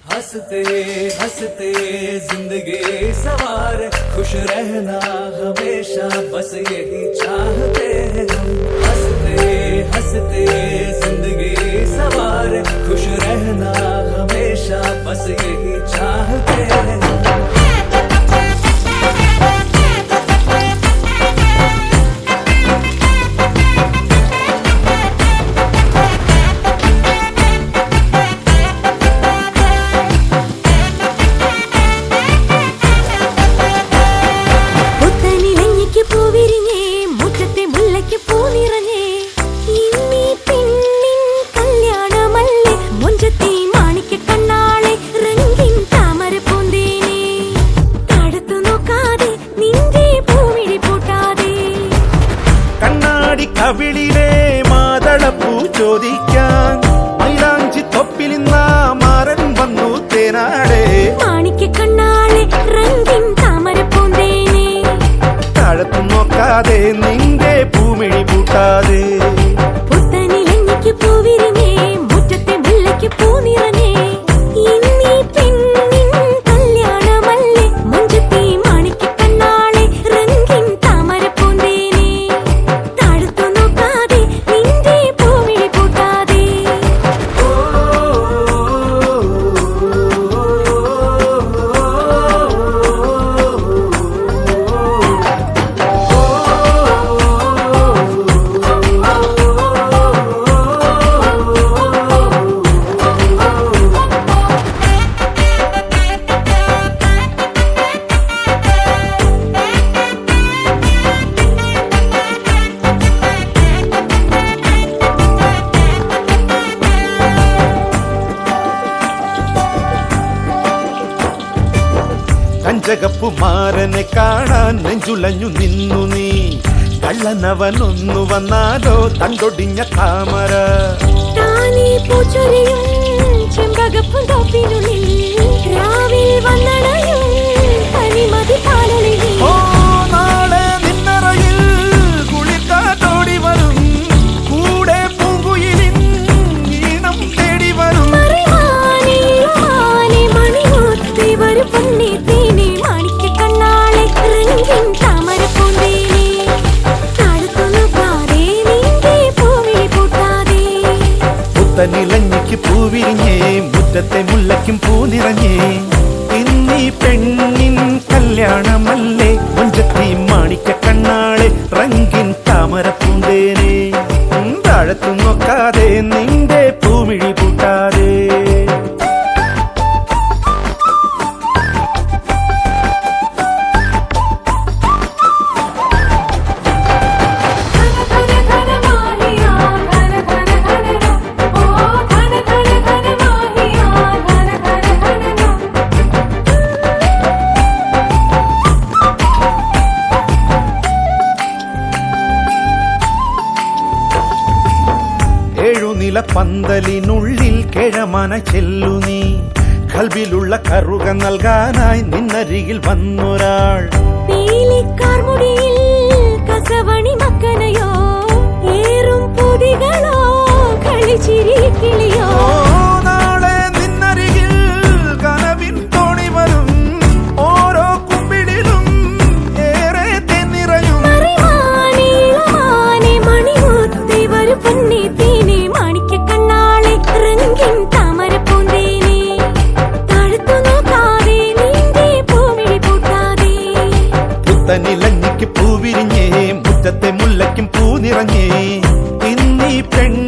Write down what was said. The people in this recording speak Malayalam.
हंसते हंसते जिंदगी सवार, खुश रहना हमेशा बस यही चाहते हैं हम। हंसते हंसते जिंदगी सवार, खुश रहना हमेशा बस यही चाहते हैं हम। കവിളിലെ മാതളപ്പൂ ചോദിക്കാൻ മൈലാഞ്ചി തൊപ്പിലിന്ന മാരൻ വന്നു തേനാടെ മാണിക്ക കണ്ണാളെ രംഗിൻ താമര പൂന്തേനെ താഴത്തു നോക്കാതെ നിന്റെ പൂമിഴി പൂട്ടാതെ പുത്തനിലഞ്ഞിക്ക് പൂവിരിഞ്ഞേ മുറ്റത്തെ മുല്ലയ്ക്ക് പൂ നിറഞ്ഞേ ഇന്നീ പെണ്ണിൻ കല്യാണമല്ലേ മുഞ്ചത്തി മാണിക്ക കണ്ണാളെ രംഗിൻ താമര പൂന്തേനെ താഴത്തു നോക്കാതെ നിന്റെ പൂമിഴി പൂട്ടാതെ കഞ്ചകപ്പുമാരനെ കാണാൻ നെഞ്ചുലഞ്ഞു നിന്നു നീ കള്ളനവനൊന്നു വന്നാലോ തണ്ടൊടിഞ്ഞ താമര താനേ പൂച്ചൊരിയും ചെമ്പകപ്പും തോപ്പിനുള്ളിൽ രാവിൽ വന്നണയും കനിമതി പാലൊളിയിൽ ഓ നാളെ നിന്നറയിൽ കുളിക്കാത്തോടി വരും കൂടെ പൂങ്കുയിലിൻ ഈണം തേടി വരും മറിമാനേ മണിമുത്തേ വരും പൊന്നേ തേനേ മാണിക്ക കണ്ണാളെ രംഗിൻ താമര പൂന്തേനെ താഴത്തു നോക്കാതെ നിന്റെ പൂവിളി പൂട്ടാതെ പുത്തനിലഞ്ഞിക്ക് പൂവിരിഞ്ഞേ മുറ്റത്തെ മുല്ലയ്ക്കും പൂ നിറഞ്ഞേ ഇന്നീ പെണ്ണിൻ കല്യാണമല്ലേ മഞ്ചത്തി മാണിക്ക കണ്ണാളെ റംഗിൻ താമര പൂന്തേനെ താഴത്തു നോക്കാതെ നിന്റെ പൂമിഴി പൂട്ടാതെ ഏഴുനില പന്തലിനുള്ളിൽ കിഴമന ചെല്ലു നീ കൽബിലുള്ള കറുക നൽകാനായി നിന്നരികിൽ വന്നൊരാൾ പീലിക്കാർമുടിയിൽ കസവണി മക്കനയോ ഏറും പൊതികളോ കളിച്ചിരി കിളിയോ നാളെ നിന്നരികിൽ കനവിൻ തോണി വരും ഓരോ കുമ്പിടിലും ഏറെ തെന്നിറയും മറിമാനേ മണിമുത്തേ വരും പൊന്നേ തേനേ മാണിക്ക കണ്ണാളെ രംഗിൻ താമര പൂന്തേനെ താഴത്തു നോക്കാതെ നിന്റെ പൂമിഴി പൂട്ടാതെ പുത്തനിലഞ്ഞിക്ക് പൂവിരിഞ്ഞേ മുറ്റത്തെ മുല്ലയ്ക്കും പൂ നിറഞ്ഞേ ഇന്നീ പെണ്ണ്